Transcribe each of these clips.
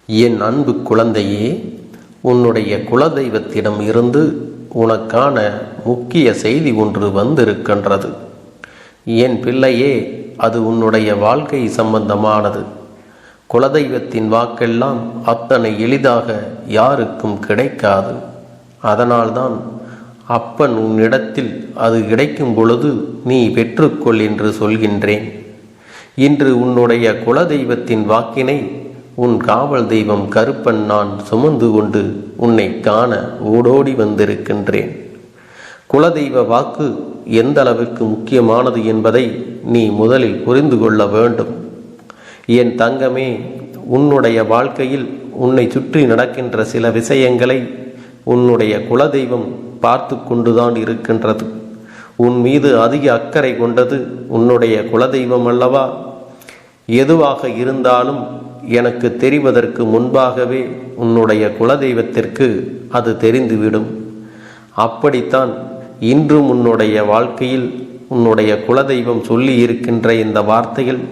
என் அன்பு குழந்தையே, உன்னுடைய குலதெய்வத்திடம் இருந்து உனக்கான முக்கிய செய்தி ஒன்று வந்திருக்கின்றது. என் பிள்ளையே, அது உன்னுடைய வாழ்க்கை சம்பந்தமானது. குலதெய்வத்தின் வாக்கெல்லாம் அத்தனை எளிதாக யாருக்கும் கிடைக்காது. அதனால்தான் அப்பன் உன்னிடத்தில் அது கிடைக்கும் பொழுது நீ பெற்றுக்கொள் என்று சொல்கின்றேன். இன்று உன்னுடைய குலதெய்வத்தின் வாக்கினை உன் காவல் தெய்வம் கருப்பன் நான் சுமந்து கொண்டு உன்னை காண ஓடோடி வந்திருக்கின்றேன். குலதெய்வ வாக்கு எந்த அளவிற்கு முக்கியமானது என்பதை நீ முதலில் புரிந்து கொள்ள வேண்டும். என் தங்கமே, உன்னுடைய வாழ்க்கையில் உன்னை சுற்றி நடக்கின்ற சில விஷயங்களை உன்னுடைய குலதெய்வம் பார்த்து கொண்டுதான் இருக்கின்றது. உன் மீது அதிக அக்கறை கொண்டது உன்னுடைய குலதெய்வம் அல்லவா? எதுவாக இருந்தாலும் எனக்கு தெரிவதற்கு முன்பாகவே உன்னுடைய குலதெய்வத்திற்கு அது தெரிந்துவிடும். அப்படித்தான் இன்றும் உன்னுடைய வாழ்க்கையில் உன்னுடைய குலதெய்வம் சொல்லி இருக்கின்ற இந்த வார்த்தைகள்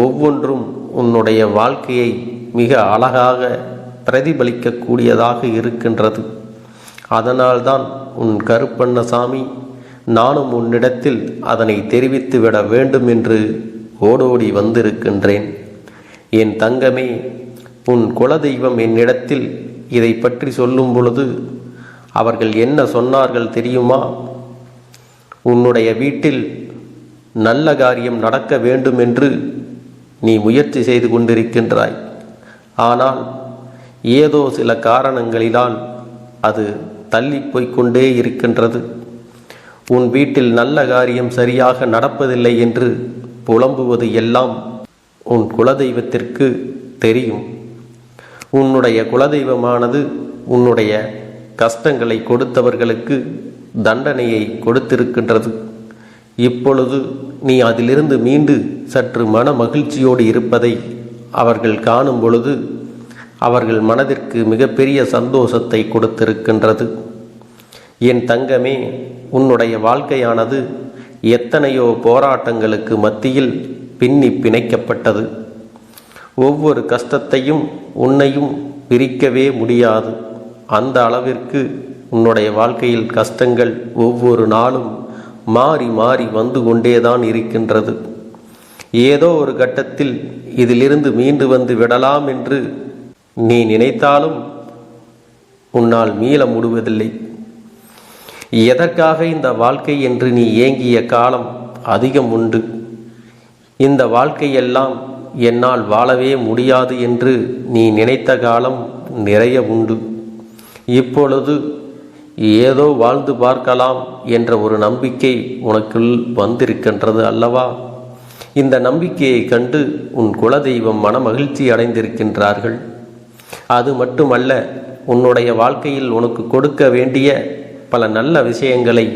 ஒவ்வொன்றும் உன்னுடைய வாழ்க்கையை மிக அழகாக பிரதிபலிக்கக்கூடியதாக இருக்கின்றது. அதனால்தான் உன் கருப்பண்ணசாமி நானும் உன்னிடத்தில் அதனை தெரிவித்துவிட வேண்டும் என்று ஓடோடி வந்திருக்கின்றேன். என் தங்கமே, உன் குலதெய்வம் என்னிடத்தில் இதை பற்றி சொல்லும் பொழுது அவர்கள் என்ன சொன்னார்கள் தெரியுமா? உன்னுடைய வீட்டில் நல்ல காரியம் நடக்க வேண்டும் என்று நீ முயற்சி செய்து கொண்டிருக்கின்றாய். ஆனால் ஏதோ சில காரணங்களினால் அது தள்ளி போய்கொண்டே இருக்கின்றது. உன் வீட்டில் நல்ல காரியம் சரியாக நடப்பதில்லை என்று புலம்புவது எல்லாம் உன் குலதெய்வத்திற்கு தெரியும். உன்னுடைய குலதெய்வமானது உன்னுடைய கஷ்டங்களை கொடுத்தவர்களுக்கு தண்டனையை கொடுத்திருக்கின்றது. இப்பொழுது நீ அதிலிருந்து மீண்டு சற்று மன மகிழ்ச்சியோடு இருப்பதை அவர்கள் காணும் பொழுது அவர்கள் மனதிற்கு மிகப்பெரிய சந்தோஷத்தை கொடுத்திருக்கின்றது. என் தங்கமே, உன்னுடைய வாழ்க்கையானது எத்தனையோ போராட்டங்களுக்கு மத்தியில் பின்னி பிணைக்கப்பட்டது. ஒவ்வொரு கஷ்டத்தையும் உன்னையும் பிரிக்கவே முடியாது. அந்த அளவிற்கு உன்னுடைய வாழ்க்கையில் கஷ்டங்கள் ஒவ்வொரு நாளும் மாறி மாறி வந்து கொண்டேதான் இருக்கின்றது. ஏதோ ஒரு கட்டத்தில் இதிலிருந்து மீண்டு வந்து விடலாம் என்று நீ நினைத்தாலும் உன்னால் மீள முடிவதில்லை. எதற்காக இந்த வாழ்க்கை என்று நீ ஏங்கிய காலம் அதிகம் உண்டு. இந்த வாழ்க்கையெல்லாம் என்னால் வாழவே முடியாது என்று நீ நினைத்த காலம் நிறைய உண்டு. இப்பொழுது ஏதோ வாழ்ந்து பார்க்கலாம் என்ற ஒரு நம்பிக்கை உனக்குள் வந்திருக்கின்றது அல்லவா? இந்த நம்பிக்கையை கண்டு உன் குலதெய்வம் மன மகிழ்ச்சி அடைந்திருக்கின்றார்கள். அது மட்டுமல்ல, உன்னுடைய வாழ்க்கையில் உனக்கு கொடுக்க வேண்டிய பல நல்ல விஷயங்களை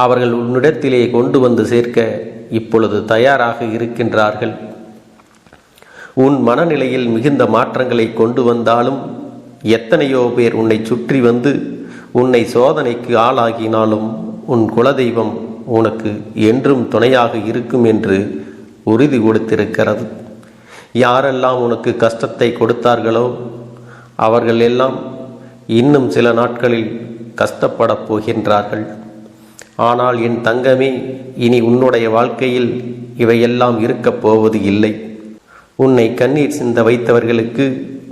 அவர்கள் உன்னிடத்திலே கொண்டு வந்து சேர்க்க இப்பொழுது தயாராக இருக்கின்றார்கள். உன் மனநிலையில் மிகுந்த மாற்றங்களை கொண்டு வந்தாலும், எத்தனையோ பேர் உன்னை சுற்றி வந்து உன்னை சோதனைக்கு ஆளாகினாலும் உன் குலதெய்வம் உனக்கு என்றும் துணையாக இருக்கும் என்று உறுதி கொடுத்திருக்கிறது. யாரெல்லாம் உனக்கு கஷ்டத்தை கொடுத்தார்களோ அவர்கள் எல்லாம் இன்னும் சில நாட்களில் கஷ்டப்படப் போகின்றார்கள். ஆனால் என் தங்கமே, இனி உன்னுடைய வாழ்க்கையில் இவையெல்லாம் இருக்கப் போவது இல்லை. உன்னை கண்ணீர் சிந்த வைத்தவர்களுக்கு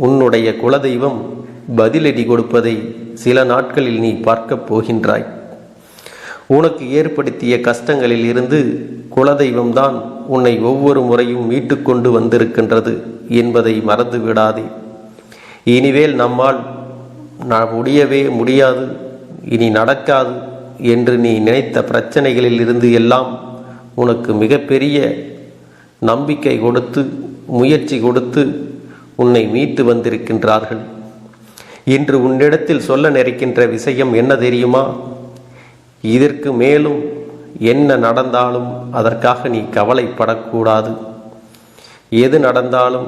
உன்னுடைய குலதெய்வம் பதிலடி கொடுப்பதை சில நாட்களில் நீ பார்க்கப் போகின்றாய். உனக்கு ஏற்படுத்திய கஷ்டங்களில் இருந்து குலதெய்வம்தான் உன்னை ஒவ்வொரு முறையும் மீட்டு கொண்டு வந்திருக்கின்றது என்பதை மறந்து விடாதே. இனிமேல் நம்மால் முடியவே முடியாது, இனி நடக்காது என்று நீ நினைத்த பிரச்சனைகளில் இருந்து எல்லாம் உனக்கு மிகப்பெரிய நம்பிக்கை கொடுத்து முயற்சி கொடுத்து உன்னை மீட்டு வந்திருக்கின்றார்கள். இன்று உன்னிடத்தில் சொல்ல நினைக்கின்ற விஷயம் என்ன தெரியுமா? இதற்கு மேலும் என்ன நடந்தாலும் அதற்காக நீ கவலைப்படக்கூடாது. எது நடந்தாலும்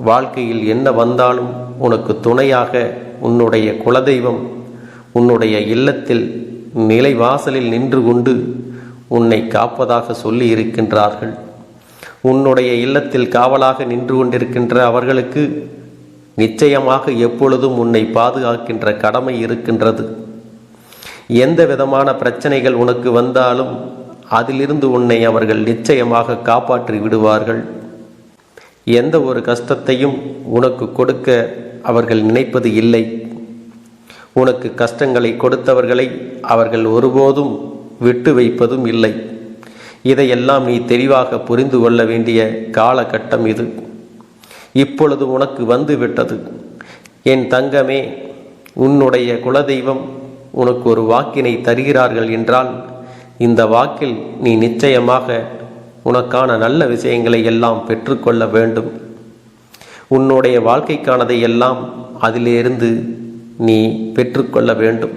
வாழ்க்கையில் என்ன வந்தாலும் உனக்கு துணையாக உன்னுடைய குலதெய்வம் உன்னுடைய இல்லத்தில் நிலைவாசலில் நின்று கொண்டு உன்னை காப்பதாக சொல்லி இருக்கின்றார்கள். உன்னுடைய இல்லத்தில் காவலாக நின்று கொண்டிருக்கின்ற அவர்களுக்கு நிச்சயமாக எப்பொழுதும் உன்னை பாதுகாக்கின்ற கடமை இருக்கின்றது. எந்த விதமான பிரச்சனைகள் உனக்கு வந்தாலும் அதிலிருந்து உன்னை அவர்கள் நிச்சயமாக காப்பாற்றி விடுவார்கள். எந்த ஒரு கஷ்டத்தையும் உனக்கு கொடுக்க அவர்கள் நினைப்பது இல்லை. உனக்கு கஷ்டங்களை கொடுத்தவர்களை அவர்கள் ஒருபோதும் விட்டு வைப்பதும் இல்லை. இதையெல்லாம் நீ தெளிவாக புரிந்து கொள்ள வேண்டிய காலகட்டம் இது. இப்பொழுது உனக்கு வந்து விட்டது. என் தங்கமே, உன்னுடைய குலதெய்வம் உனக்கு ஒரு வாக்கினை தருகிறார்கள் என்றால் இந்த வாக்கில் நீ நிச்சயமாக உனக்கான நல்ல விஷயங்களை எல்லாம் பெற்றுக்கொள்ள வேண்டும். உன்னுடைய வாழ்க்கைக்கானதை எல்லாம் அதிலிருந்து நீ பெற்றுக்கொள்ள வேண்டும்.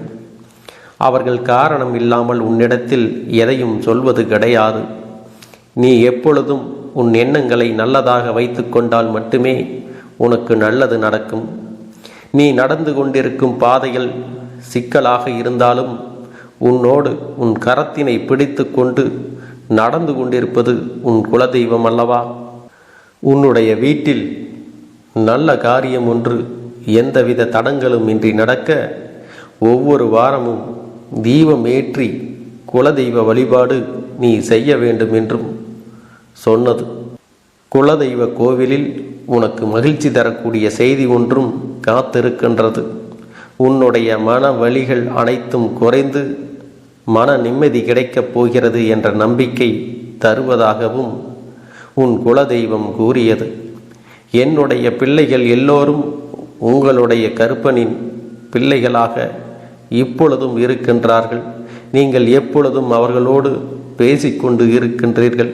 அவர்கள் காரணம் இல்லாமல் உன்னிடத்தில் எதையும் சொல்வது கிடையாது. நீ எப்பொழுதும் உன் எண்ணங்களை நல்லதாக வைத்து கொண்டால் மட்டுமே உனக்கு நல்லது நடக்கும். நீ நடந்து கொண்டிருக்கும் பாதைகள் சிக்கலாக இருந்தாலும் உன்னோடு உன் கரத்தினை பிடித்து கொண்டு நடந்து கொண்டிருப்பது உன் குலதெய்வம் அல்லவா? உன்னுடைய வீட்டில் நல்ல காரியம் ஒன்று எந்தவித தடங்களும் இன்றி நடக்க ஒவ்வொரு வாரமும் தீபம் ஏற்றி குலதெய்வ வழிபாடு நீ செய்ய வேண்டும் என்றும் சொன்னது. குலதெய்வ கோவிலில் உனக்கு மகிழ்ச்சி தரக்கூடிய செய்தி ஒன்றும் காத்திருக்கின்றது. உன்னுடைய மன வலிகள் அனைத்தும் குறைந்து மன நிம்மதி கிடைக்கப் போகிறது என்ற நம்பிக்கை தருவதாகவும் உன் குலதெய்வம் கூறியது. என்னுடைய பிள்ளைகள் எல்லோரும் உங்களுடைய கருப்பனின் பிள்ளைகளாக இப்பொழுதும் இருக்கின்றார்கள். நீங்கள் எப்பொழுதும் அவர்களோடு பேசிக்கொண்டு இருக்கின்றீர்கள்.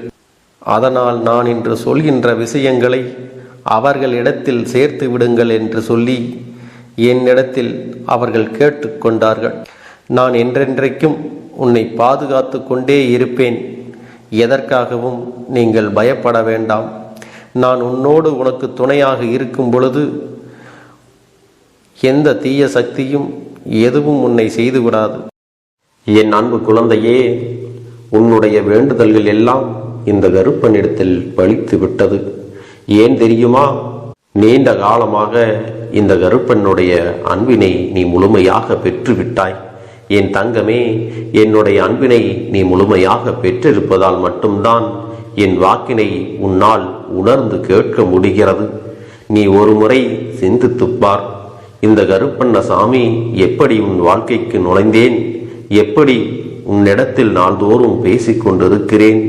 அதனால் நான் இன்று சொல்கின்ற விஷயங்களை அவர்களிடத்தில் சேர்த்து விடுங்கள் என்று சொல்லி என்னிடத்தில் அவர்கள் கேட்டுக்கொண்டார்கள். நான் என்றென்றைக்கும் உன்னை பாதுகாத்து கொண்டே இருப்பேன். எதற்காகவும் நீங்கள் பயப்பட வேண்டாம். நான் உன்னோடு உனக்கு துணையாக இருக்கும் பொழுது எந்த தீய சக்தியும் எதுவும் உன்னை செய்துவிடாது. என் அன்பு குழந்தையே, உன்னுடைய வேண்டுதல்கள் எல்லாம் இந்த கருப்பனிடத்தில் பலித்து விட்டது. ஏன் தெரியுமா? நீண்ட காலமாக இந்த கருப்பனுடைய அன்பினை நீ முழுமையாக பெற்றுவிட்டாய். என் தங்கமே, என்னுடைய அன்பினை நீ முழுமையாக பெற்றிருப்பதால் மட்டும்தான் என் வாக்கினை உன்னால் உணர்ந்து கேட்க முடிகிறது. நீ ஒரு முறை சிந்தித்துப்பார். இந்த கருப்பண்ணசாமி எப்படி உன் வாழ்க்கைக்கு நுழைந்தேன், எப்படி உன்னிடத்தில் நாள்தோறும் பேசிக்கொண்டிருக்கிறேன்,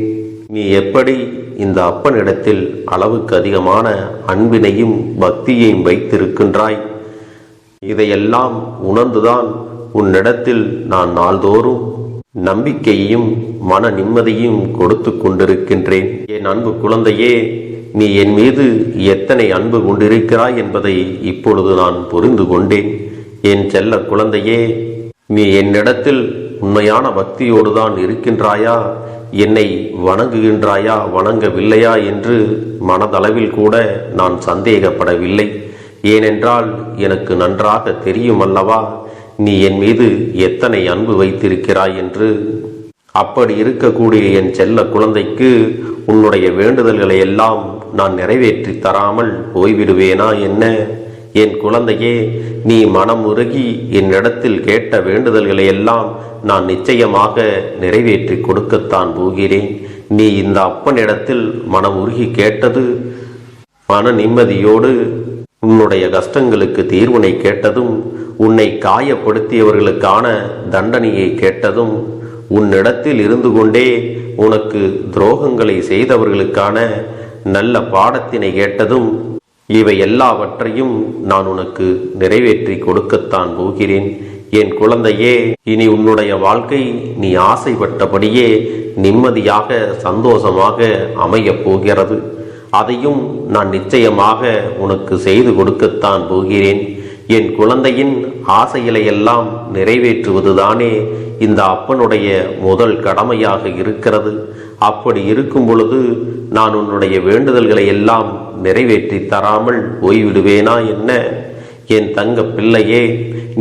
நீ எப்படி இந்த அப்பனிடத்தில் அளவுக்கு அதிகமான அன்பினையும் பக்தியையும் வைத்திருக்கின்றாய். இதையெல்லாம் உணர்ந்துதான் உன்னிடத்தில் நான் நாள்தோறும் நம்பிக்கையையும் மன நிம்மதியும் கொடுத்து கொண்டிருக்கின்றேன். என் அன்பு குழந்தையே, நீ என் மீது எத்தனை அன்பு கொண்டிருக்கிறாய் என்பதை இப்பொழுது நான் புரிந்து கொண்டேன். என் செல்ல குழந்தையே, நீ என்னிடத்தில் உண்மையான பக்தியோடு தான் இருக்கின்றாயா, என்னை வணங்குகின்றாயா வணங்கவில்லையா என்று மனதளவில் கூட நான் சந்தேகப்படவில்லை. ஏனென்றால் எனக்கு நன்றாக தெரியும் அல்லவா நீ என் மீது எத்தனை அன்பு வைத்திருக்கிறாய் என்று. அப்படி இருக்கக்கூடிய என் செல்ல குழந்தைக்கு உன்னுடைய வேண்டுதல்களை எல்லாம் நான் நிறைவேற்றி தராமல் போய்விடுவேனா என்ன? என் குழந்தையே, நீ மனம் உருகி என்னிடத்தில் கேட்ட வேண்டுதல்களை எல்லாம் நான் நிச்சயமாக நிறைவேற்றி கொடுக்கத்தான் போகிறேன். நீ இந்த அப்பனிடத்தில் மனம் உருகி கேட்டது, மன நிம்மதியோடு உன்னுடைய கஷ்டங்களுக்கு தீர்வினை கேட்டதும், உன்னை காயப்படுத்தியவர்களுக்கான தண்டனையை கேட்டதும், உன்னிடத்தில் இருந்து கொண்டே உனக்கு துரோகங்களை செய்தவர்களுக்கான நல்ல பாடத்தினை கேட்டதும், இவை எல்லாவற்றையும் நான் உனக்கு நிறைவேற்றி கொடுக்கத்தான் போகிறேன். என் குழந்தையே, இனி உன்னுடைய வாழ்க்கை நீ ஆசைப்பட்டபடியே நிம்மதியாக சந்தோஷமாக அமையப் போகிறது. அதையும் நான் நிச்சயமாக உனக்கு செய்து கொடுக்கத்தான் போகிறேன். என் குழந்தையின் ஆசைகளை எல்லாம் நிறைவேற்றுவதுதானே இந்த அப்பனுடைய முதல் கடமையாக இருக்கிறது. அப்படி இருக்கும் பொழுது நான் உன்னுடைய வேண்டுதல்களை எல்லாம் நிறைவேற்றி தராமல் போய்விடுவேனா என்ன? என் தங்க பிள்ளையே,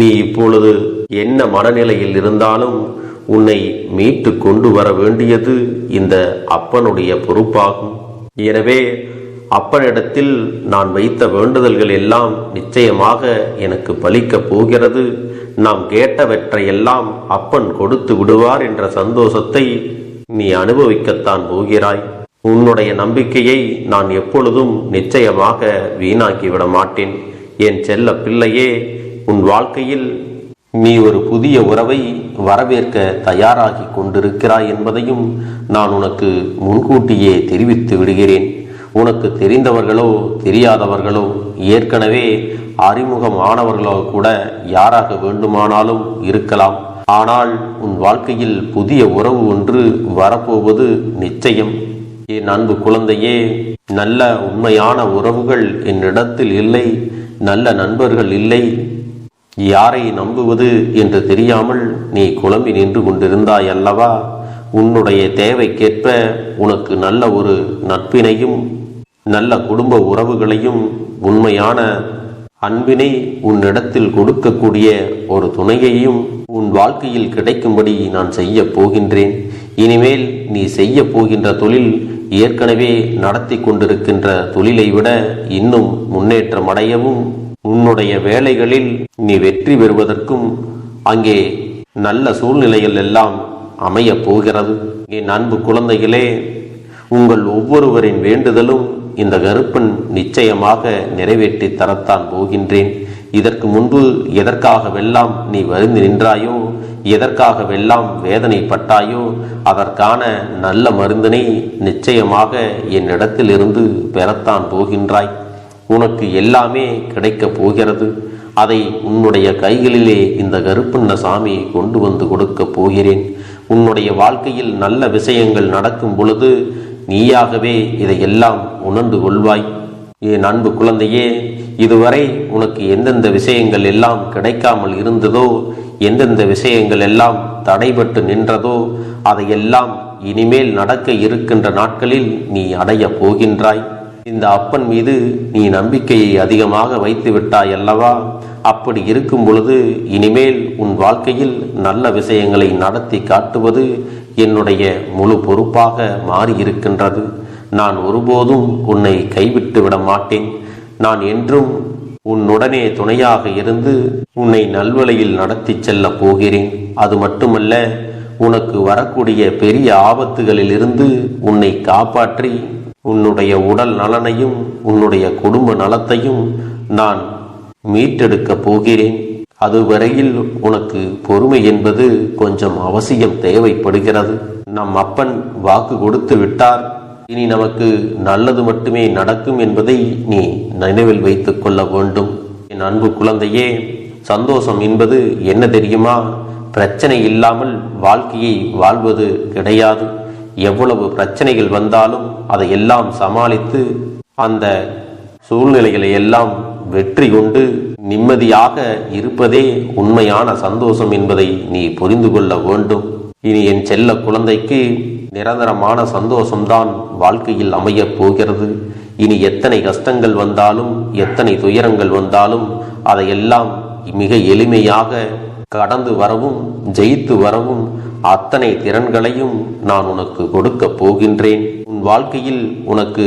நீ இப்பொழுது என்ன மனநிலையில் இருந்தாலும் உன்னை மீட்டு கொண்டு வர வேண்டியது இந்த அப்பனுடைய பொறுப்பாகும். எனவே அப்பனிடத்தில் நான் வைத்த வேண்டுதல்கள் எல்லாம் நிச்சயமாக எனக்கு பலிக்கப் போகிறது. நாம் கேட்டவற்றையெல்லாம் அப்பன் கொடுத்து விடுவார் என்ற சந்தோஷத்தை நீ அனுபவிக்கத்தான் போகிறாய். உன்னுடைய நம்பிக்கையை நான் எப்பொழுதும் நிச்சயமாக வீணாக்கிவிட மாட்டேன். என் செல்ல பிள்ளையே, உன் வாழ்க்கையில் நீ ஒரு புதிய உறவை வரவேற்க தயாராகி கொண்டிருக்கிறாய் என்பதையும் நான் உனக்கு முன்கூட்டியே தெரிவித்து விடுகிறேன். உனக்கு தெரிந்தவர்களோ தெரியாதவர்களோ, ஏற்கனவே அறிமுகமானவர்களோ கூட யாராக வேண்டுமானாலும் இருக்கலாம். ஆனால் உன் வாழ்க்கையில் புதிய உறவு ஒன்று வரப்போவது நிச்சயம். என் அன்பு குழந்தையே, நல்ல உண்மையான உறவுகள் என்னிடத்தில் இல்லை, நல்ல நண்பர்கள் இல்லை. யாரை நம்புவது என்று தெரியாமல் நீ குழம்பி நின்று கொண்டிருந்தாய் அல்லவா? உன்னுடைய தேவைக்கேற்ப உனக்கு நல்ல ஒரு நட்பினையும் நல்ல குடும்ப உறவுகளையும் உண்மையான அன்பினை உன்னிடத்தில் கொடுக்கக்கூடிய ஒரு துணையையும் உன் வாழ்க்கையில் கிடைக்கும்படி நான் செய்ய போகின்றேன். இனிமேல் நீ செய்ய போகின்ற தொழில் ஏற்கனவே நடத்தி கொண்டிருக்கின்ற தொழிலை விட இன்னும் முன்னேற்றம் அடையவும், உன்னுடைய வேலைகளில் நீ வெற்றி பெறுவதற்கும் அங்கே நல்ல சூழ்நிலைகள் எல்லாம் அமையப் போகிறது. என் அன்பு குழந்தைகளே, உங்கள் ஒவ்வொருவரின் வேண்டுதலும் இந்த கருப்பன் நிச்சயமாக நிறைவேற்றி தரத்தான் போகின்றேன். இதற்கு முன்பு எதற்காகவெல்லாம் நீ வருந்தி நின்றாயோ, எதற்காகவெல்லாம் வேதனைப்பட்டாயோ, அதற்கான நல்ல மருந்தினை நிச்சயமாக என்னிடத்திலிருந்து பெறத்தான் போகின்றாய். உனக்கு எல்லாமே கிடைக்கப் போகிறது. அதை உன்னுடைய கைகளிலே இந்த கருப்பண்ண சாமி கொண்டு வந்து கொடுக்க போகிறேன். உன்னுடைய வாழ்க்கையில் நல்ல விஷயங்கள் நடக்கும் பொழுது நீயாகவே இதையெல்லாம் உணர்ந்து கொள்வாய். என் அன்பு குழந்தையே, இதுவரை உனக்கு எந்தெந்த விஷயங்கள் எல்லாம் கிடைக்காமல் இருந்ததோ, எந்தெந்த விஷயங்கள் எல்லாம் தடைபட்டு நின்றதோ, அதையெல்லாம் இனிமேல் நடக்க இருக்கின்ற நாட்களில் நீ அடைய போகின்றாய். இந்த அப்பன் மீது நீ நம்பிக்கையை அதிகமாக வைத்து விட்டாய் அல்லவா? அப்படி இருக்கும் பொழுது இனிமேல் உன் வாழ்க்கையில் நல்ல விஷயங்களை நடத்தி காட்டுவது என்னுடைய முழு பொறுப்பாக மாறியிருக்கின்றது. நான் ஒருபோதும் உன்னை கைவிட்டு விட மாட்டேன். நான் என்றும் உன்னுடனே துணையாக இருந்து உன்னை நல்வழியில் நடத்தி செல்ல போகிறேன். அது மட்டுமல்ல, உனக்கு வரக்கூடிய பெரிய ஆபத்துகளில் இருந்து உன்னை காப்பாற்றி உன்னுடைய உடல் நலனையும் உன்னுடைய குடும்ப நலத்தையும் நான் மீட்டெடுக்க போகிறேன். அதுவரையில் உனக்கு பொறுமை என்பது கொஞ்சம் அவசியம் தேவைப்படுகிறது. நம் அப்பன் வாக்கு கொடுத்து விட்டார். இனி நமக்கு நல்லது மட்டுமே நடக்கும் என்பதை நீ நினைவில் வைத்துக் கொள்ள வேண்டும். என் அன்பு குழந்தையே, சந்தோஷம் என்பது என்ன தெரியுமா? பிரச்சனை இல்லாமல் வாழ்க்கையை வாழ்வது கிடையாது. எவ்வளவு பிரச்சனைகள் வந்தாலும் அதையெல்லாம் சமாளித்து அந்த சூழ்நிலைகளை எல்லாம் வெற்றி கொண்டு நிம்மதியாக இருப்பதே உண்மையான சந்தோஷம் என்பதை நீ புரிந்து கொள்ள வேண்டும். இனி என் செல்ல குழந்தைக்கு நிரந்தரமான சந்தோஷம்தான் வாழ்க்கையில் அமையப் போகிறது. இனி எத்தனை கஷ்டங்கள் வந்தாலும், எத்தனை துயரங்கள் வந்தாலும் அதையெல்லாம் மிக எளிமையாக கடந்து வரவும் ஜெயித்து வரவும் அத்தனை திறன்களையும் நான் உனக்கு கொடுக்க போகின்றேன். உன் வாழ்க்கையில் உனக்கு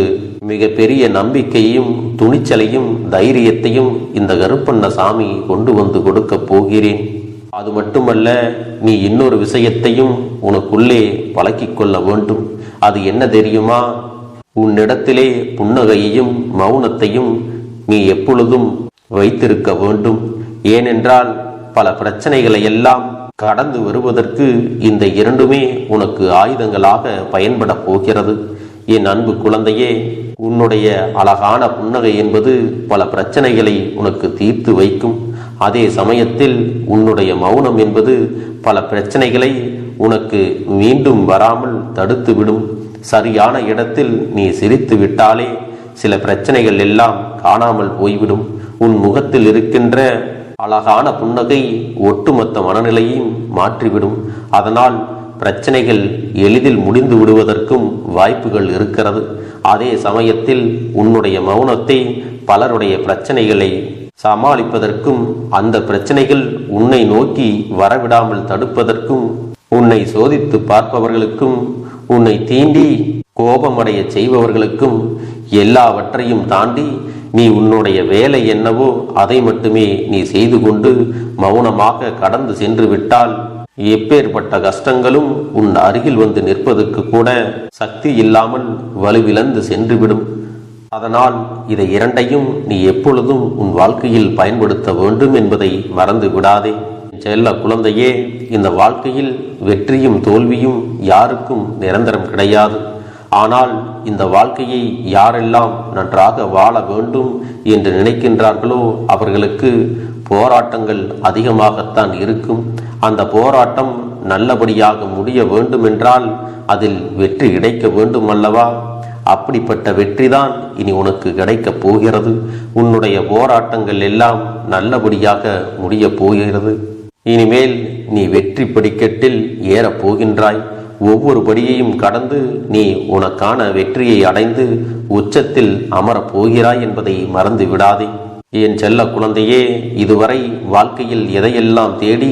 மிக பெரிய நம்பிக்கையும் துணிச்சலையும் தைரியத்தையும் இந்த கருப்பண்ண சாமி கொண்டு வந்து கொடுக்க போகிறேன். அது மட்டுமல்ல, நீ இன்னொரு விஷயத்தையும் உனக்குள்ளே பழக்கிக் கொள்ள வேண்டும். அது என்ன தெரியுமா? உன்னிடத்திலே புன்னகையையும் மௌனத்தையும் நீ எப்பொழுதும் வைத்திருக்க வேண்டும். ஏனென்றால் பல பிரச்சனைகளை எல்லாம் கடந்து வருவதற்கு இந்த இரண்டுமே உனக்கு ஆயுதங்களாக பயன்பட போகிறது. என் அன்பு குழந்தையே, உன்னுடைய அழகான புன்னகை என்பது பல பிரச்சனைகளை உனக்கு தீர்த்து வைக்கும். அதே சமயத்தில் உன்னுடைய மௌனம் என்பது பல பிரச்சனைகளை உனக்கு மீண்டும் வராமல் தடுத்துவிடும். சரியான இடத்தில் நீ சிரித்து விட்டாலே சில பிரச்சனைகள் எல்லாம் காணாமல் போய்விடும். உன் முகத்தில் இருக்கின்ற அழகான புன்னகை ஒட்டுமொத்த மனநிலையும் மாற்றிவிடும். அதனால் பிரச்சனைகள் எளிதில் முடிந்து விடுவதற்கும் வாய்ப்புகள் இருக்கிறது. அதே சமயத்தில் உன்னுடைய மௌனத்தை பலருடைய பிரச்சனைகளை சமாளிப்பதற்கும், அந்த பிரச்சனைகள் உன்னை நோக்கி வரவிடாமல் தடுப்பதற்கும், உன்னை சோதித்து பார்ப்பவர்களுக்கும், உன்னை தீண்டி கோபமடைய செய்பவர்களுக்கும் எல்லாவற்றையும் தாண்டி நீ உன்னுடைய வேலை என்னவோ அதை மட்டுமே நீ செய்து கொண்டு மௌனமாக கடந்து சென்று விட்டால் எப்பேற்பட்ட கஷ்டங்களும் உன் அருகில் வந்து நிற்பதற்கு கூட சக்தி இல்லாமல் வலுவிழந்து சென்றுவிடும். அதனால் இதை இரண்டையும் நீ எப்பொழுதும் உன் வாழ்க்கையில் பயன்படுத்த வேண்டும் என்பதை மறந்து விடாதே. செல்ல குழந்தையே, இந்த வாழ்க்கையில் வெற்றியும் தோல்வியும் யாருக்கும் நிரந்தரம் கிடையாது. ஆனால் இந்த வாழ்க்கையை யாரெல்லாம் நன்றாக வாழ வேண்டும் என்று நினைக்கின்றார்களோ அவர்களுக்கு போராட்டங்கள் அதிகமாகத்தான் இருக்கும். அந்த போராட்டம் நல்லபடியாக முடிய வேண்டுமென்றால் அதில் வெற்றி கிடைக்க வேண்டும் அல்லவா? அப்படிப்பட்ட வெற்றிதான் இனி உனக்கு கிடைக்கப் போகிறது. உன்னுடைய போராட்டங்கள் எல்லாம் நல்லபடியாக முடிய போகிறது. இனிமேல் நீ வெற்றி படிக்கட்டில் ஏறப் போகின்றாய். ஒவ்வொரு படியையும் கடந்து நீ உனக்கான வெற்றியை அடைந்து உச்சத்தில் அமரப் போகிறாய் என்பதை மறந்து விடாதே. என் செல்ல குழந்தையே, இதுவரை வாழ்க்கையில் எதையெல்லாம் தேடி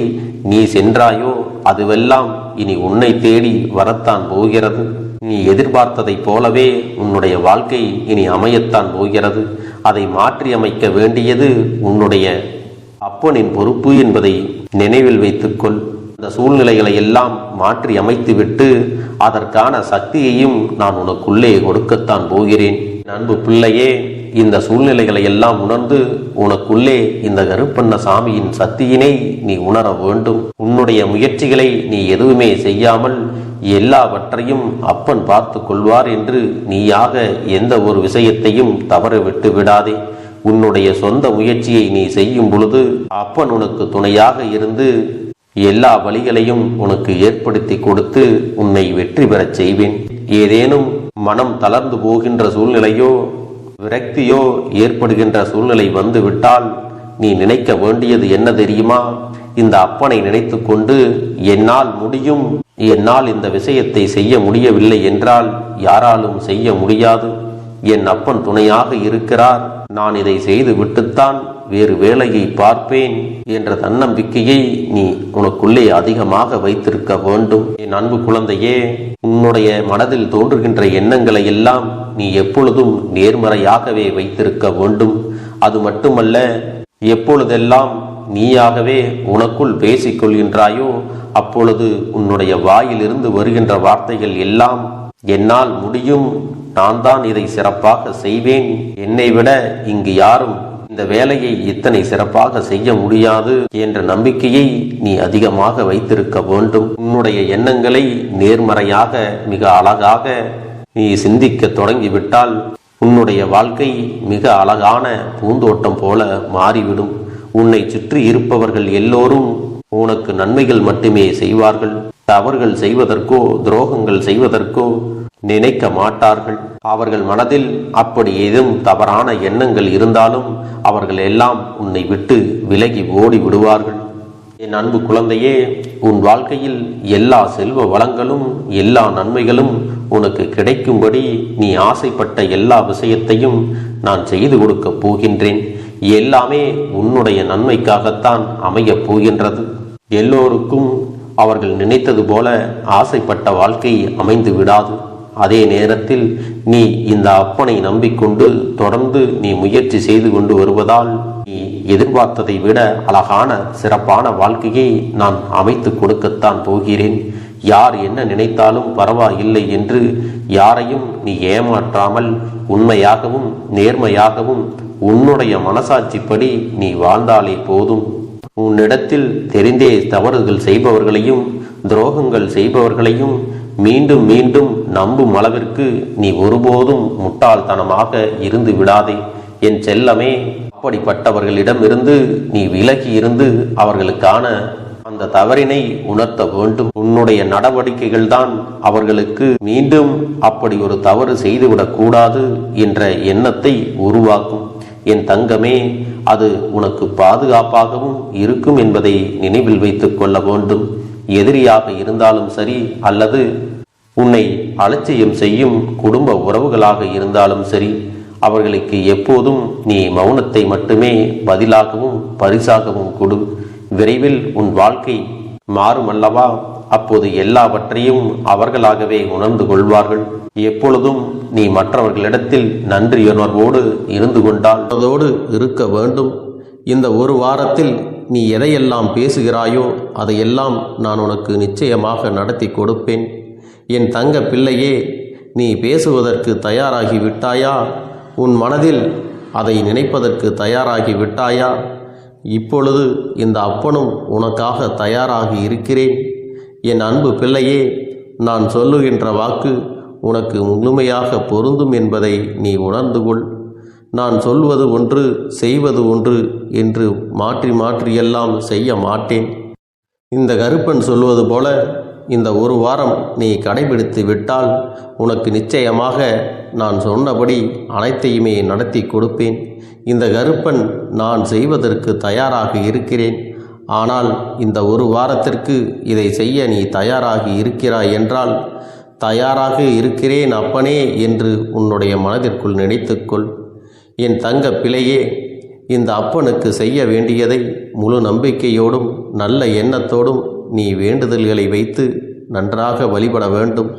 நீ சென்றாயோ அதுவெல்லாம் இனி உன்னை தேடி வரத்தான் போகிறது. நீ எதிர்பார்த்ததைப் போலவே உன்னுடைய வாழ்க்கை இனி அமையத்தான் போகிறது. அதை மாற்றி அமைக்க வேண்டியது உன்னுடைய அப்பனின் பொறுப்பு என்பதை நினைவில் வைத்துக்கொள். இந்த சூழ்நிலைகளை எல்லாம் மாற்றி அமைத்துவிட்டு அதற்கான சக்தியையும் நான் உனக்குள்ளே கொடுக்கத்தான் போகிறேன். அன்பு பிள்ளையே, இந்த சூழ்நிலைகளை எல்லாம் உணர்ந்து உனக்குள்ளே இந்த கருப்பண்ண சாமியின் சக்தியினை நீ உணர வேண்டும். உன்னுடைய முயற்சிகளை நீ எதுவுமே செய்யாமல் எல்லாவற்றையும் அப்பன் பார்த்து கொள்வார் என்று நீயாக எந்த ஒரு விஷயத்தையும் தவற விட்டு விடாதே. உன்னுடைய சொந்த முயற்சியை நீ செய்யும் பொழுது அப்பன் உனக்கு துணையாக இருந்து எல்லா வழிகளையும் உனக்கு ஏற்படுத்தி கொடுத்து உன்னை வெற்றி பெறச் செய்வேன். ஏதேனும் மனம் தளர்ந்து போகின்ற சூழ்நிலையோ விரக்தியோ ஏற்படுகின்ற சூழ்நிலை வந்துவிட்டால் நீ நினைக்க வேண்டியது என்ன தெரியுமா? இந்த அப்பனை நினைத்து கொண்டு என்னால் முடியும், என்னால் இந்த விஷயத்தை செய்ய முடியவில்லை என்றால் யாராலும் செய்ய முடியாது, என் அப்பன் துணையாக இருக்கிறார், நான் இதை செய்து விட்டுத்தான் வேறு வேலையை பார்ப்பேன் என்ற தன்னம்பிக்கையை நீ உனக்குள்ளே அதிகமாக வைத்திருக்க வேண்டும். என் அன்பு குழந்தையே, உன்னுடைய மனதில் தோன்றுகின்ற எண்ணங்களை எல்லாம் நீ எப்பொழுதும் நேர்மறையாகவே வைத்திருக்க வேண்டும். அது மட்டுமல்ல, எப்பொழுதெல்லாம் நீயாகவே உனக்குள் பேசிக் கொள்கின்றாயோ அப்பொழுது உன்னுடைய வாயிலிருந்து வருகின்ற வார்த்தைகள் எல்லாம் என்னால் முடியும், நான் தான் இதை சிறப்பாக செய்வேன், என்னை விட இங்கு யாரும் இந்த வேலையை இத்தனை சிறப்பாக செய்ய முடியாது என்ற நம்பிக்கையை நீ அதிகமாக வைத்திருக்க வேண்டும். உன்னுடைய எண்ணங்களை நேர்மறையாக மிக அழகாக நீ சிந்திக்க தொடங்கிவிட்டால் உன்னுடைய வாழ்க்கை மிக அழகான பூந்தோட்டம் போல மாறிவிடும். உன்னை சுற்றி இருப்பவர்கள் எல்லோரும் உனக்கு நன்மைகள் மட்டுமே செய்வார்கள். தவறுகள் செய்வதற்கோ துரோகங்கள் செய்வதற்கோ நினைக்க மாட்டார்கள். அவர்கள் மனதில் அப்படி ஏதும் தவறான எண்ணங்கள் இருந்தாலும் அவர்கள் எல்லாம் உன்னை விட்டு விலகி ஓடி விடுவார்கள். என் அன்பு குழந்தையே, உன் வாழ்க்கையில் எல்லா செல்வ வளங்களும் எல்லா நன்மைகளும் உனக்கு கிடைக்கும்படி நீ ஆசைப்பட்ட எல்லா விஷயத்தையும் நான் செய்து கொடுக்க போகின்றேன். எல்லாமே உன்னுடைய நன்மைக்காகத்தான் அமையப் போகின்றது. எல்லோருக்கும் அவர்கள் நினைத்தது போல ஆசைப்பட்ட வாழ்க்கை அமைந்து விடாது. அதே நேரத்தில் நீ இந்த அப்பனை நம்பிக்கொண்டு தொடர்ந்து நீ முயற்சி செய்து கொண்டு வருவதால் நீ எதிர்பார்த்ததை விட அழகான சிறப்பான வாழ்க்கையை நான் அமைத்து கொடுக்கத்தான் போகிறேன். யார் என்ன நினைத்தாலும் பரவாயில்லை என்று யாரையும் நீ ஏமாற்றாமல் உண்மையாகவும் நேர்மையாகவும் உன்னுடைய மனசாட்சிப்படி நீ வாழ்ந்தாலே போதும். உன்னிடத்தில் தெரிந்தே தவறுகள் செய்பவர்களையும் துரோகங்கள் செய்பவர்களையும் மீண்டும் மீண்டும் நம்பும் அளவிற்கு நீ ஒருபோதும் முட்டாள்தனமாக இருந்து விடாதே. என் செல்லமே, அப்படிப்பட்டவர்களிடமிருந்து நீ விலகி இருந்து அவர்களுக்கான அந்த தவறினை உணர்த்த வேண்டும். உன்னுடைய நடவடிக்கைகள் தான் அவர்களுக்கு மீண்டும் அப்படி ஒரு தவறு செய்துவிடக் கூடாது என்ற எண்ணத்தை உருவாக்கும். என் தங்கமே, அது உனக்கு பாதுகாப்பாகவும் இருக்கும் என்பதை நினைவில் வைத்துக் கொள்ள வேண்டும். எதிரியாக இருந்தாலும் சரி அல்லது உன்னை அலட்சியம் செய்யும் குடும்ப உறவுகளாக இருந்தாலும் சரி, அவர்களுக்கு எப்போதும் நீ மௌனத்தை மட்டுமே பதிலாகவும் பரிசாகவும் கொடு. விரைவில் உன் வாழ்க்கை மாறுமல்லவா? அப்போது எல்லாவற்றையும் அவர்களாகவே உணர்ந்து கொள்வார்கள். எப்பொழுதும் நீ மற்றவர்களிடத்தில் நன்றியுணர்வோடு இருந்து கொண்டால் அதோடு இருக்க வேண்டும். இந்த ஒரு வாரத்தில் நீ எதையெல்லாம் பேசுகிறாயோ அதையெல்லாம் நான் உனக்கு நிச்சயமாக நடத்தி கொடுப்பேன். என் தங்க பிள்ளையே, நீ பேசுவதற்கு தயாராகி விட்டாயா? உன் மனதில் அதை நினைப்பதற்கு தயாராகி விட்டாயா? இப்பொழுது இந்த அப்பனும் உனக்காக தயாராகி இருக்கிறேன். என் அன்பு பிள்ளையே, நான் சொல்லுகின்ற வாக்கு உனக்கு முழுமையாக பொருந்தும் என்பதை நீ உணர்ந்து கொள். நான் சொல்வது ஒன்று செய்வது ஒன்று என்று மாற்றி மாற்றியெல்லாம் செய்ய மாட்டேன். இந்த கருப்பன் சொல்வது போல இந்த ஒரு வாரம் நீ கடைபிடித்து விட்டால் உனக்கு நிச்சயமாக நான் சொன்னபடி அனைத்தையுமே நடத்தி கொடுப்பேன். இந்த கருப்பன் நான் செய்வதற்கு தயாராக இருக்கிறேன். ஆனால் இந்த ஒரு வாரத்திற்கு இதை செய்ய நீ தயாராகி இருக்கிறாய் என்றால், தயாராக இருக்கிறேன் அப்பனே என்று உன்னுடைய மனதிற்குள் நினைத்துக்கொள். என் தங்க பிள்ளையே, இந்த அப்பனுக்கு செய்ய வேண்டியதை முழு நம்பிக்கையோடும் நல்ல எண்ணத்தோடும் நீ வேண்டுதல்களை வைத்து நன்றாக வழிபட வேண்டும்.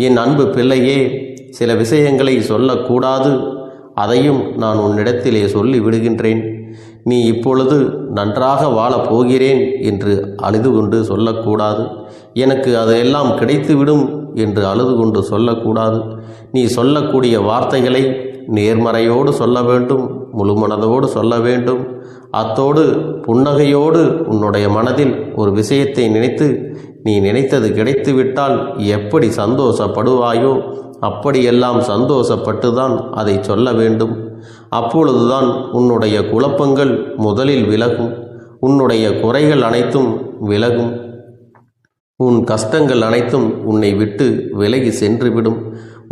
என் அன்பு பிள்ளையே, சில விஷயங்களை சொல்லக்கூடாது, அதையும் நான் உன்னிடத்திலே சொல்லி விடுகின்றேன். நீ இப்பொழுது நன்றாக வாழப் போகிறேன் என்று அழுது கொண்டு சொல்லக்கூடாது. எனக்கு அதையெல்லாம் கிடைத்துவிடும் என்று அழுது கொண்டு சொல்லக்கூடாது. நீ சொல்லக்கூடிய வார்த்தைகளை நேர்மறையோடு சொல்ல வேண்டும், முழுமனதோடு சொல்ல வேண்டும். அத்தோடு புன்னகையோடு உன்னுடைய மனதில் ஒரு விஷயத்தை நினைத்து நீ நினைத்தது கிடைத்துவிட்டால் எப்படி சந்தோஷப்படுவாயோ அப்படியெல்லாம் சந்தோஷப்பட்டுதான் அதை சொல்ல வேண்டும். அப்பொழுதுதான் உன்னுடைய குழப்பங்கள் முதலில் விலகும், உன்னுடைய குறைகள் அனைத்தும் விலகும், உன் கஷ்டங்கள் அனைத்தும் உன்னை விட்டு விலகி சென்றுவிடும்.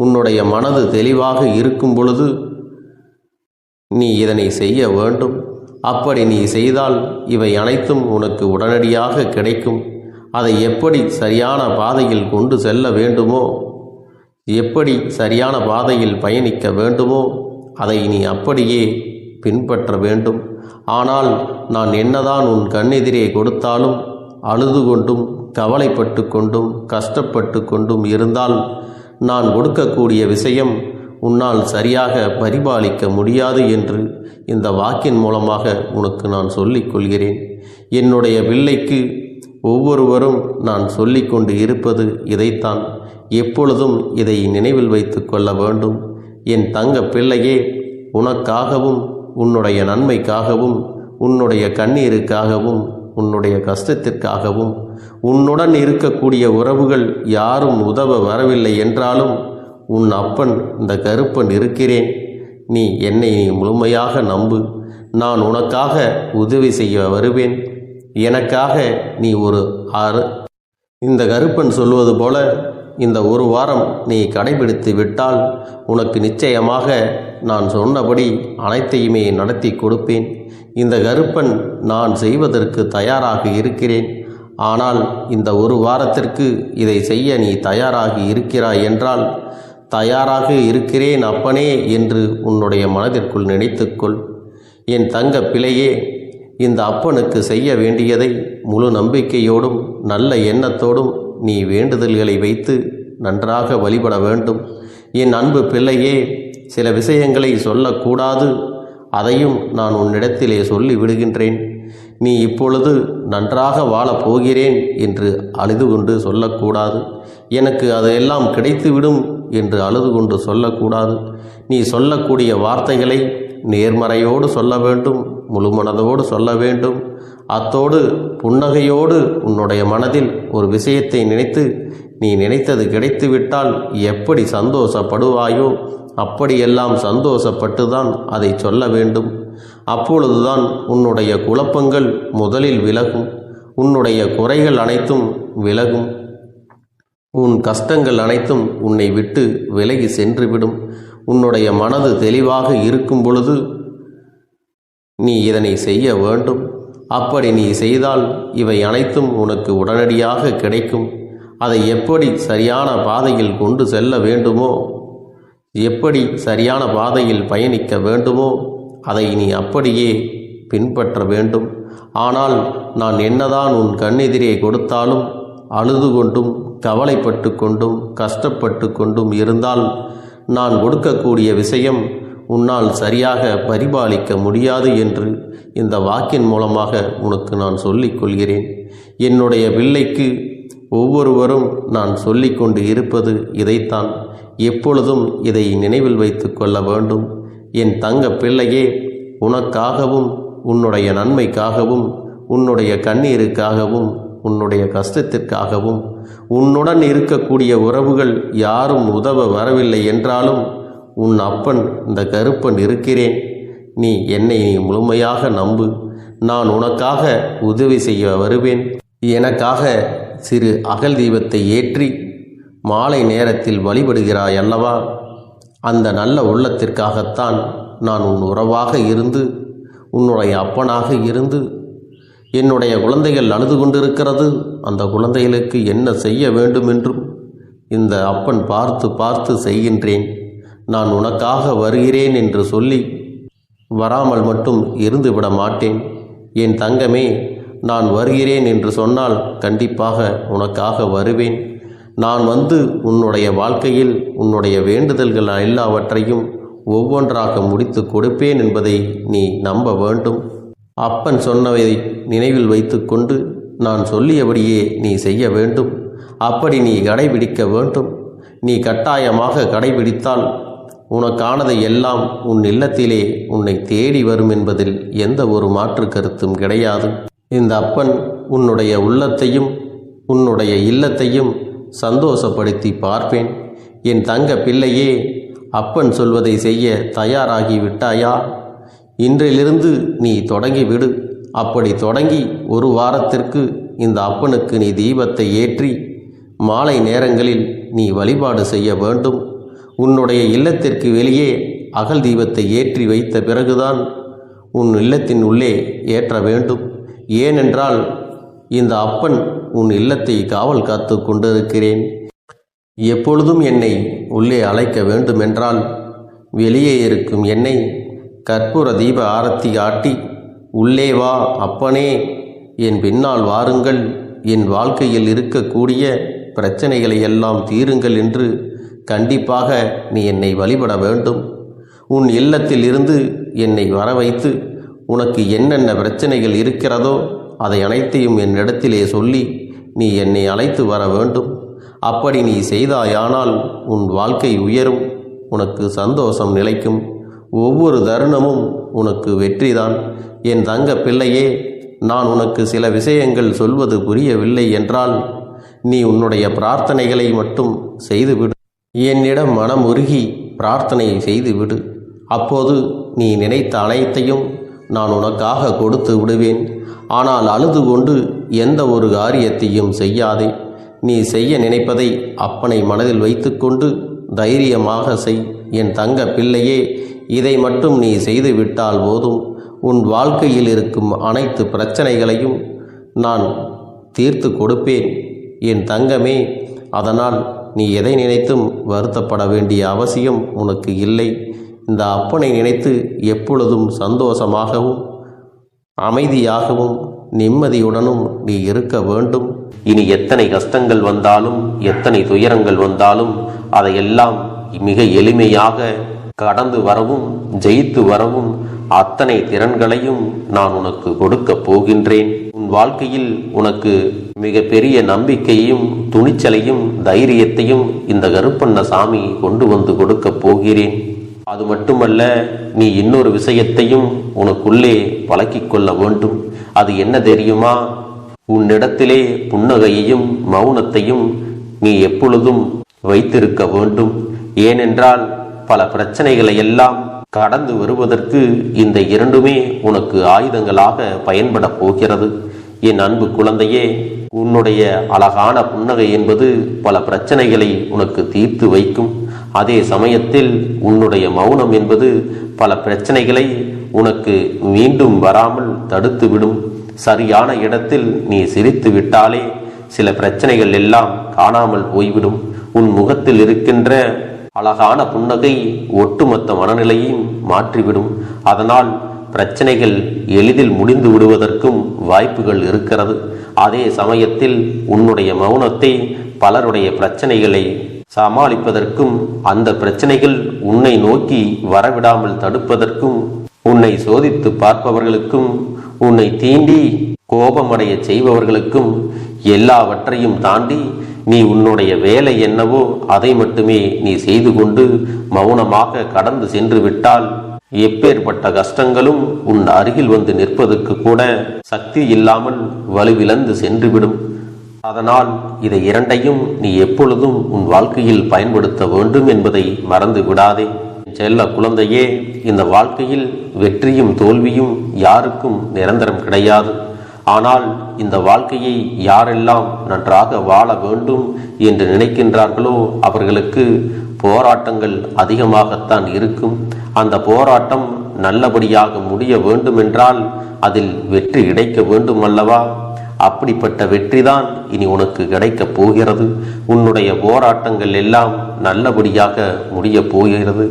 உன்னுடைய மனது தெளிவாக இருக்கும் பொழுது நீ இதனை செய்ய வேண்டும். அப்படி நீ செய்தால் இவை அனைத்தும் உனக்கு உடனடியாக கிடைக்கும். அதை எப்படி சரியான பாதையில் கொண்டு செல்ல வேண்டுமோ, எப்படி சரியான பாதையில் பயணிக்க வேண்டுமோ அதை நீ அப்படியே பின்பற்ற வேண்டும். ஆனால் நான் என்னதான் உன் கண்ணெதிரே கொடுத்தாலும் அழுது கொண்டும் கவலைப்பட்டு கொண்டும் கஷ்டப்பட்டு கொண்டும் இருந்தால் நான் கொடுக்கக்கூடிய விஷயம் உன்னால் சரியாக பரிபாலிக்க முடியாது என்று இந்த வாக்கின் மூலமாக உனக்கு நான் சொல்லிக் கொள்கிறேன். என்னுடைய பிள்ளைக்கு ஒவ்வொருவரும் நான் சொல்லிக்கொண்டு இருப்பது இதைத்தான். எப்பொழுதும் இதை நினைவில் வைத்து கொள்ள வேண்டும். என் தங்க பிள்ளையே, உனக்காகவும் உன்னுடைய நன்மைக்காகவும் உன்னுடைய கண்ணீருக்காகவும் உன்னுடைய கஷ்டத்திற்காகவும் உன்னுடன் இருக்கக்கூடிய உறவுகள் யாரும் உதவ வரவில்லை என்றாலும் உன் அப்பன் இந்த கருப்பன் இருக்கிறேன். நீ என்னை முழுமையாக நம்பு. நான் உனக்காக உதவி செய்ய வருவேன். எனக்காக நீ ஒரு இந்த கருப்பன் சொல்வது போல இந்த ஒரு வாரம் நீ கடைபிடித்து விட்டால் உனக்கு நிச்சயமாக நான் சொன்னபடி அனைத்தையுமே நடத்தி கொடுப்பேன். இந்த கருப்பன் நான் செய்வதற்கு தயாராக இருக்கிறேன். ஆனால் இந்த ஒரு வாரத்திற்கு இதை செய்ய நீ தயாராகி இருக்கிறாய் என்றால், தயாராக இருக்கிறேன் அப்பனே என்று உன்னுடைய மனதிற்குள் நினைத்துக்கொள். என் தங்க பிள்ளையே, இந்த அப்பனுக்கு செய்ய வேண்டியதை முழு நம்பிக்கையோடும் நல்ல எண்ணத்தோடும் நீ வேண்டுதல்களை வைத்து நன்றாக வழிபட வேண்டும். என் அன்பு பிள்ளையே, சில விஷயங்களை சொல்லக்கூடாது, அதையும் நான் உன்னிடத்திலே சொல்லி விடுகின்றேன். நீ இப்பொழுது நன்றாக வாழப் போகிறேன் என்று அழுது கொண்டு சொல்லக்கூடாது. எனக்கு அதையெல்லாம் கிடைத்துவிடும் என்று அழுது கொண்டு சொல்லக்கூடாது. நீ சொல்லக்கூடிய வார்த்தைகளை நேர்மறையோடு சொல்ல வேண்டும், முழுமனதோடு சொல்ல வேண்டும். அத்தோடு புன்னகையோடு உன்னுடைய மனதில் ஒரு விஷயத்தை நினைத்து நீ நினைத்தது கிடைத்துவிட்டால் எப்படி சந்தோஷப்படுவாயோ அப்படியெல்லாம் சந்தோஷப்பட்டுதான் அதை சொல்ல வேண்டும். அப்பொழுதுதான் உன்னுடைய குழப்பங்கள் முதலில் விலகும், உன்னுடைய குறைகள் அனைத்தும் விலகும், உன் கஷ்டங்கள் அனைத்தும் உன்னை விட்டு விலகி சென்றுவிடும். உன்னுடைய மனது தெளிவாக இருக்கும் பொழுது நீ இதனை செய்ய வேண்டும். அப்படி நீ செய்தால் இவை அனைத்தும் உனக்கு உடனடியாக கிடைக்கும். அதை எப்படி சரியான பாதையில் கொண்டு செல்ல வேண்டுமோ, எப்படி சரியான பாதையில் பயணிக்க வேண்டுமோ அதை நீ அப்படியே பின்பற்ற வேண்டும். ஆனால் நான் என்னதான் உன் கண்ணெதிரே கொடுத்தாலும் அழுது கொண்டும் கவலைப்பட்டு கொண்டும் கஷ்டப்பட்டு கொண்டும் இருந்தால் நான் கொடுக்கக்கூடிய விஷயம் உன்னால் சரியாக பரிபாலிக்க முடியாது என்று இந்த வாக்கின் மூலமாக உனக்கு நான் சொல்லிக் கொள்கிறேன். என்னுடைய பிள்ளைக்கு ஒவ்வொருவரும் நான் சொல்லிக்கொண்டு இருப்பது இதைத்தான். எப்பொழுதும் இதை நினைவில் வைத்து கொள்ள வேண்டும். என் தங்க பிள்ளையே, உனக்காகவும் உன்னுடைய நன்மைக்காகவும் உன்னுடைய கண்ணீருக்காகவும் உன்னுடைய கஷ்டத்திற்காகவும் உன்னுடன் இருக்கக்கூடிய உறவுகள் யாரும் உதவ வரவில்லை என்றாலும் உன் அப்பன் இந்த கருப்பன் இருக்கிறேன். நீ என்னை முழுமையாக நம்பு. நான் உனக்காக உதவி செய்ய வருவேன். எனக்காக சிறு அகல் தீபத்தை ஏற்றி மாலை நேரத்தில் வழிபடுகிறாய் அல்லவா? அந்த நல்ல உள்ளத்திற்காகத்தான் நான் உன் உறவாக இருந்து உன்னுடைய அப்பனாக இருந்து என்னுடைய குழந்தைகள் அழுது கொண்டிருக்கிறது, அந்த குழந்தைகளுக்கு என்ன செய்ய வேண்டும் என்றும் இந்த அப்பன் பார்த்து பார்த்து செய்கின்றேன். நான் உனக்காக வருகிறேன் என்று சொல்லி வராமல் மட்டும் இருந்து விட மாட்டேன். என் தங்கமே, நான் வருகிறேன் என்று சொன்னால் கண்டிப்பாக உனக்காக வருவேன். நான் வந்து உன்னுடைய வாழ்க்கையில் உன்னுடைய வேண்டுதல்கள் எல்லாவற்றையும் ஒவ்வொன்றாக முடித்து கொடுப்பேன் என்பதை நீ நம்ப வேண்டும். அப்பன் சொன்னதை நினைவில் வைத்து கொண்டு நான் சொல்லியபடியே நீ செய்ய வேண்டும். அப்படி நீ கடைபிடிக்க வேண்டும். நீ கட்டாயமாக கடைபிடித்தால் உனக்கானதை எல்லாம் உன் இல்லத்திலே உன்னை தேடி வரும் என்பதில் எந்த ஒரு மாற்று கருத்தும் கிடையாது. இந்த அப்பன் உன்னுடைய உள்ளத்தையும் உன்னுடைய இல்லத்தையும் சந்தோஷப்படுத்தி பார்ப்பேன். என் தங்க பிள்ளையே, அப்பன் சொல்வதை செய்ய தயாராகி விட்டாயா? இன்றிலிருந்து நீ தொடங்கிவிடு. அப்படி தொடங்கி ஒரு வாரத்திற்கு இந்த அப்பனுக்கு நீ தீபத்தை ஏற்றி மாலை நேரங்களில் நீ வழிபாடு செய்ய வேண்டும். உன்னுடைய இல்லத்திற்கு வெளியே அகல் தீபத்தை ஏற்றி வைத்த பிறகுதான் உன் இல்லத்தின் உள்ளே ஏற்ற வேண்டும். ஏனென்றால் இந்த அப்பன் உன் இல்லத்தை காவல் காத்து கொண்டிருக்கிறேன். எப்பொழுதும் என்னை உள்ளே அழைக்க வேண்டுமென்றால் வெளியே இருக்கும் என்னை கற்பூர தீப ஆரத்தி ஆட்டி உள்ளே வா அப்பனே, என் பின்னால் வாருங்கள், என் வாழ்க்கையில் இருக்கக்கூடிய பிரச்சனைகளை எல்லாம் தீருங்கள் என்று கண்டிப்பாக நீ என்னை வழிபட வேண்டும். உன் இல்லத்தில் இருந்து என்னை வர வைத்து உனக்கு என்னென்ன பிரச்சனைகள் இருக்கிறதோ அதை அனைத்தையும் என்னிடத்திலே சொல்லி நீ என்னை அழைத்து வர வேண்டும். அப்படி நீ செய்தாயானால் உன் வாழ்க்கை உயரும், உனக்கு சந்தோஷம் நிலைக்கும், ஒவ்வொரு தருணமும் உனக்கு வெற்றிதான். என் தங்க பிள்ளையே, நான் உனக்கு சில விஷயங்கள் சொல்வது புரியவில்லை என்றால் நீ உன்னுடைய பிரார்த்தனைகளை மட்டும் செய்துவிடு. என்னிடம் மனமுருகி பிரார்த்தனை செய்துவிடு. அப்போது நீ நினைத்த அனைத்தையும் நான் உனக்காக கொடுத்து விடுவேன். ஆனால் அழுது கொண்டு எந்த ஒரு காரியத்தையும் செய்யாதே. நீ செய்ய நினைப்பதை அப்பனை மனதில் வைத்துக்கொண்டு தைரியமாக செய். என் தங்க பிள்ளையே, இதை மட்டும் நீ செய்துவிட்டால் போதும். உன் வாழ்க்கையில் இருக்கும் அனைத்து பிரச்சனைகளையும் நான் தீர்த்து கொடுப்பேன் என் தங்கமே. அதனால் நீ எதை நினைத்தும் வருத்தப்பட வேண்டிய அவசியம் உனக்கு இல்லை. இந்த அப்பனை நினைத்து எப்பொழுதும் சந்தோஷமாகவும் அமைதியாகவும் நிம்மதியுடனும் நீ இருக்க வேண்டும். இனி எத்தனை கஷ்டங்கள் வந்தாலும் எத்தனை துயரங்கள் வந்தாலும் அதையெல்லாம் மிக எளிமையாக கடந்து வரவும் ஜெயித்து வரவும் அத்தனை திறன்களையும் நான் உனக்கு கொடுக்க போகின்றேன். உன் வாழ்க்கையில் உனக்கு மிக பெரிய நம்பிக்கையையும் துணிச்சலையும் தைரியத்தையும் இந்த கருப்பண்ணசாமி கொண்டு வந்து கொடுக்க போகிறேன். அது மட்டுமல்ல, நீ இன்னொரு விஷயத்தையும் உனக்குள்ளே பழக்கிக் கொள்ள வேண்டும். அது என்ன தெரியுமா? உன்னிடத்திலே புன்னகையையும் மௌனத்தையும் நீ எப்பொழுதும் வைத்திருக்க வேண்டும். ஏனென்றால் பல பிரச்சனைகளை எல்லாம் கடந்து வருவதற்கு இந்த இரண்டுமே உனக்கு ஆயுதங்களாக பயன்பட போகிறது. என் அன்பு குழந்தையே, உன்னுடைய அழகான புன்னகை என்பது பல பிரச்சனைகளை உனக்கு தீர்த்து வைக்கும். அதே சமயத்தில் உன்னுடைய மௌனம் என்பது பல பிரச்சனைகளை உனக்கு மீண்டும் வராமல் தடுத்துவிடும். சரியான இடத்தில் நீ சிரித்து விட்டாலே சில பிரச்சனைகள் எல்லாம் காணாமல் போய்விடும். உன் முகத்தில் இருக்கின்ற அழகான புன்னகை ஒட்டுமொத்த மனநிலையும் மாற்றிவிடும். அதனால் பிரச்சனைகள் எளிதில் முடிந்து விடுவதற்கும் வாய்ப்புகள் இருக்கிறது. அதே சமயத்தில் உன்னுடைய மௌனத்தை பலருடைய பிரச்சனைகளை சமாளிப்பதற்கும், அந்த பிரச்சனைகள் உன்னை நோக்கி வரவிடாமல் தடுப்பதற்கும், உன்னை சோதித்து பார்ப்பவர்களுக்கும், உன்னை தீண்டி கோபமடைய செய்பவர்களுக்கும் எல்லாவற்றையும் தாண்டி நீ உன்னுடைய வேலை என்னவோ அதை மட்டுமே நீ செய்து கொண்டு மௌனமாக கடந்து சென்று விட்டால் எப்பேற்பட்ட கஷ்டங்களும் உன் அருகில் வந்து நிற்பதற்கு கூட சக்தி இல்லாமல் வலுவிழந்து சென்றுவிடும். அதனால் இதை இரண்டையும் நீ எப்பொழுதும் உன் வாழ்க்கையில் பயன்படுத்த வேண்டும் என்பதை மறந்து விடாதே. செல்ல குழந்தையே, இந்த வாழ்க்கையில் வெற்றியும் தோல்வியும் யாருக்கும் நிரந்தரம் கிடையாது. ஆனால் இந்த வாழ்க்கையை யாரெல்லாம் நன்றாக வாழ வேண்டும் என்று நினைக்கின்றார்களோ அவர்களுக்கு போராட்டங்கள் அதிகமாகத்தான் இருக்கும். அந்த போராட்டம் நல்லபடியாக முடிய வேண்டுமென்றால் அதில் வெற்றி கிடைக்க வேண்டும் அல்லவா? அப்படிப்பட்ட வெற்றிதான் இனி உனக்கு கிடைக்கப் போகிறது. உன்னுடைய போராட்டங்கள் எல்லாம் நல்லபடியாக முடிய போகிறது.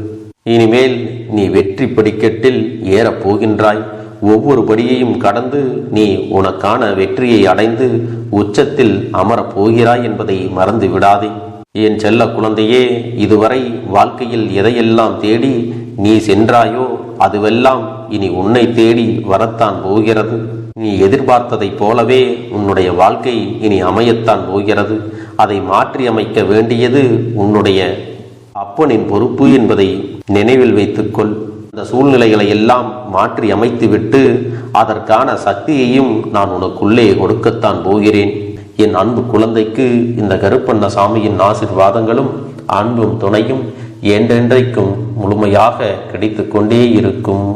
இனிமேல் நீ வெற்றி படிக்கட்டில் ஏறப் போகின்றாய். ஒவ்வொரு படியையும் கடந்து நீ உனக்கான வெற்றியை அடைந்து உச்சத்தில் அமரப் போகிறாய் என்பதை மறந்து விடாதே. என் செல்ல குழந்தையே, இதுவரை வாழ்க்கையில் எதையெல்லாம் தேடி நீ சென்றாயோ அதுவெல்லாம் இனி உன்னை தேடி வரத்தான் போகிறது. நீ எதிர்பார்த்ததைப் போலவே உன்னுடைய வாழ்க்கை இனி அமையத்தான் போகிறது. அதை மாற்றி அமைக்க வேண்டியது உன்னுடைய அப்பனின் பொறுப்பு என்பதை நினைவில் வைத்துக்கொள். அந்த சூழ்நிலைகளை எல்லாம் மாற்றி அமைத்துவிட்டு அதற்கான சக்தியையும் நான் உனக்குள்ளே கொடுக்கத்தான் போகிறேன். என் அன்பு குழந்தைக்கு இந்த கருப்பண்ணசாமியின் ஆசீர்வாதங்களும் அன்பும் துணையும் என்றென்றைக்கும் முழுமையாக கிடைத்து கொண்டே இருக்கும்.